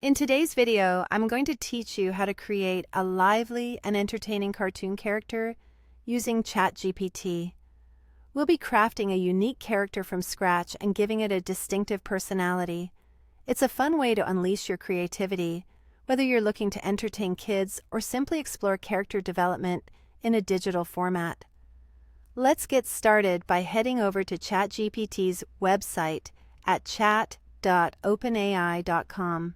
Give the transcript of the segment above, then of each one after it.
In today's video, I'm going to teach you how to create a lively and entertaining cartoon character using ChatGPT. We'll be crafting a unique character from scratch and giving it a distinctive personality. It's a fun way to unleash your creativity, whether you're looking to entertain kids or simply explore character development in a digital format. Let's get started by heading over to ChatGPT's website at chat.openai.com.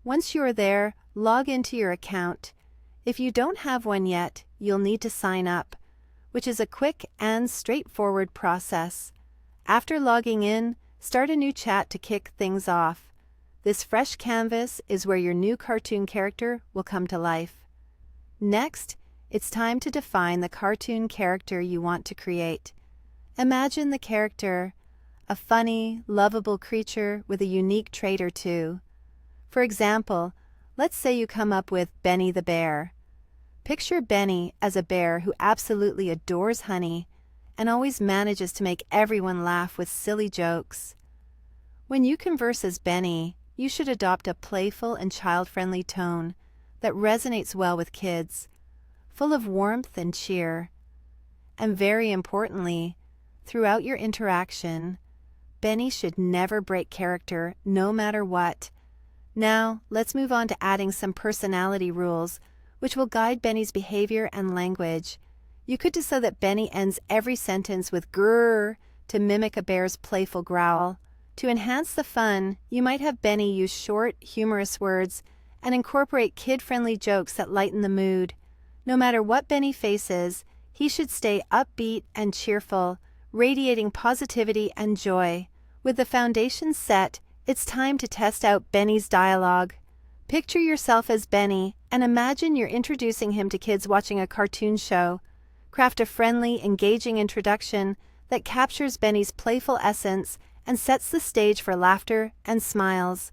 Once you're there, log into your account. If you don't have one yet, you'll need to sign up, which is a quick and straightforward process. After logging in, start a new chat to kick things off. This fresh canvas is where your new cartoon character will come to life. Next, it's time to define the cartoon character you want to create. Imagine the character, a funny, lovable creature with a unique trait or two. For example, let's say you come up with Benny the Bear. Picture Benny as a bear who absolutely adores honey and always manages to make everyone laugh with silly jokes. When you converse as Benny, you should adopt a playful and child-friendly tone that resonates well with kids, full of warmth and cheer. And very importantly, throughout your interaction, Benny should never break character, no matter what. Now, let's move on to adding some personality rules, which will guide Benny's behavior and language. You could decide that Benny ends every sentence with grrr to mimic a bear's playful growl. To enhance the fun, you might have Benny use short, humorous words and incorporate kid-friendly jokes that lighten the mood. No matter what Benny faces, he should stay upbeat and cheerful, radiating positivity and joy. With the foundation set, it's time to test out Benny's dialogue. Picture yourself as Benny and imagine you're introducing him to kids watching a cartoon show. Craft a friendly, engaging introduction that captures Benny's playful essence and sets the stage for laughter and smiles.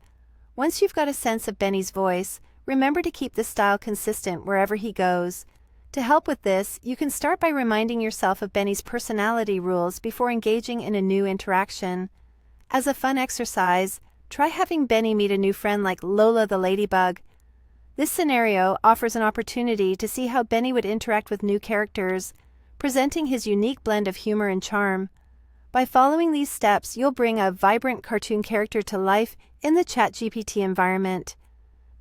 Once you've got a sense of Benny's voice, remember to keep the style consistent wherever he goes. To help with this, you can start by reminding yourself of Benny's personality rules before engaging in a new interaction. As a fun exercise, try having Benny meet a new friend like Lola the Ladybug. This scenario offers an opportunity to see how Benny would interact with new characters, presenting his unique blend of humor and charm. By following these steps, you'll bring a vibrant cartoon character to life in the ChatGPT environment.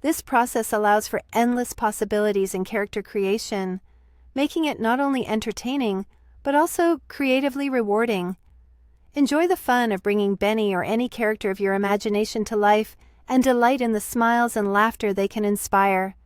This process allows for endless possibilities in character creation, making it not only entertaining, but also creatively rewarding. Enjoy the fun of bringing Benny or any character of your imagination to life and delight in the smiles and laughter they can inspire.